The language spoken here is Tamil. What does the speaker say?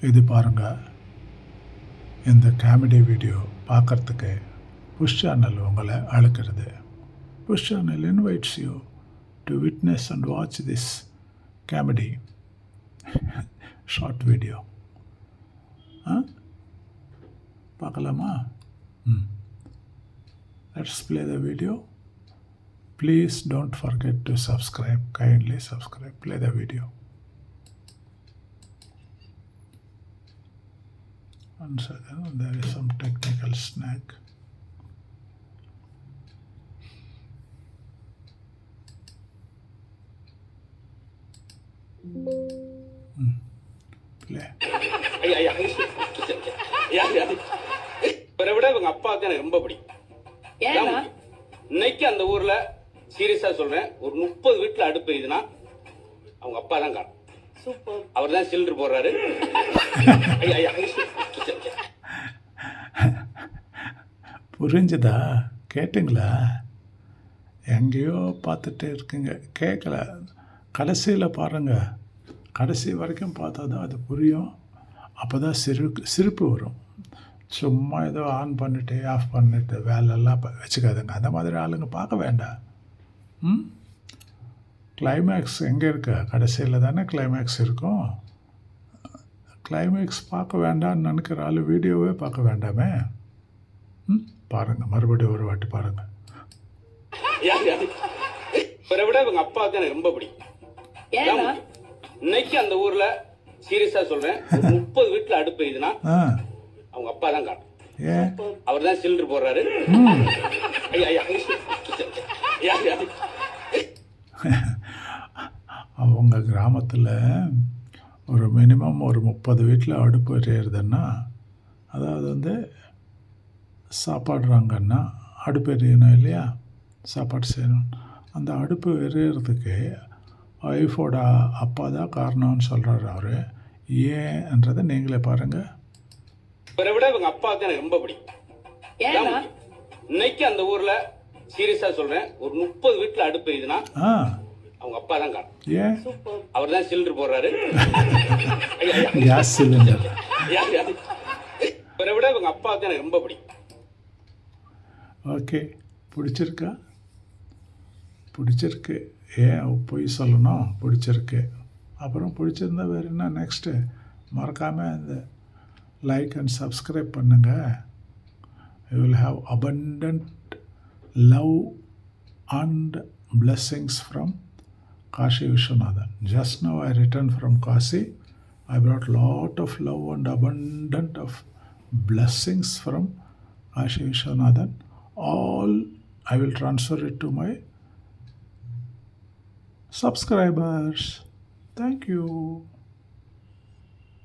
இது பாருங்கள், இந்த காமெடி வீடியோ பார்க்குறதுக்கு புஷ் சேனல் உங்களை அழைக்கிறது. Bush channel invites you to witness and watch this comedy short video. பார்க்கலாமா? Let's play the video. Please don't forget to subscribe. Kindly subscribe. Play the video. One second. There is some technical snag. Play. இவரை விட இவங்க அப்பாவுக்கு எனக்கு ரொம்ப பிடிக்கும். இன்னைக்கு அந்த ஊர்ல சீரியஸா சொல்றேன், ஒரு 30 வீட்டுல அடுப்பு எரியுதுன்னா அவங்க அப்பா தான் காரணம். அவர் தான் சிலிண்டர் போடுறாரு. புரிஞ்சுதா? கேட்டுங்களா? எங்கேயோ பார்த்துட்டு இருக்குங்க, கேட்கல. கடைசியில் பாருங்கள், கடைசி வரைக்கும் பார்த்தா தான் அது புரியும். அப்போ தான் சிரிப்பு வரும். சும்மா ஏதோ ஆன் பண்ணிவிட்டு ஆஃப் பண்ணிவிட்டு வேலையெல்லாம் வச்சுக்காதுங்க. அந்த மாதிரி ஆளுங்க பார்க்க வேண்டாம். கிளைமேக்ஸ் எங்கே இருக்க? கடைசியில் தானே கிளைமேக்ஸ் இருக்கும். கிளைமேக்ஸ் பார்க்க வேண்டாம்னு நினைக்கிற ஆள் வீடியோவே பார்க்க வேண்டாமே. பாருங்கள், மறுபடியும் ஒரு வாட்டி பாருங்கள். இவரை விட இவங்க அப்பாவுக்கு எனக்கு ரொம்ப பிடிக்கும். இன்னைக்கு அந்த ஊர்ல சீரியஸா சொல்றேன், 30 வீட்டுல அடுப்பு எரியுதுன்னா அவங்க அப்பா தான் காரணம். அவர் தான் சிலிண்டர் போடுறாரு. அவங்க கிராமத்தில் ஒரு மினிமம் ஒரு 30 வீட்டில் அடுப்பு எறியறதுன்னா, அதாவது சாப்பாடுறாங்கன்னா அடுப்பு எரியணும் இல்லையா, சாப்பாடு செய்யணும். அந்த அடுப்பு எரியறதுக்கு ஒய்ஃபோட அப்பா தான் காரணம்னு சொல்கிறாரு அவர். ஏன்றதை நீங்களே பாருங்கள். இவரை விட இவங்க அப்பாவுக்கு எனக்கு ரொம்ப பிடிக்கும். இன்னைக்கு அந்த ஊர்ல சீரியஸா சொல்றேன், ஒரு 30 வீட்டுல அடுப்பு எரியுதுன்னா அவங்க அப்பா தான் காரணம். அவர் தான் சிலிண்டர் போடுறாரு. Gas cylinder. இவரை விட இவங்க அப்பாவுக்கு எனக்கு ரொம்ப பிடிக்கும். ஓகே, பிடிச்சிருக்கா? பிடிச்சிருக்கு. ஏன் போய் சொல்லணும்? பிடிச்சிருக்கு. அப்புறம் பிடிச்சிருந்தா வேறு என்ன? நெக்ஸ்ட்டு மறக்காமல் இந்த லைக் அண்ட் சப்ஸ்கிரைப் பண்ணுங்கள். You will have abundant love and blessings from Kashi Vishwanathan. Just now I returned from Kashi. I brought lot of love and abundant of blessings from Kashi Vishwanathan. All I will transfer it to my subscribers. Thank you.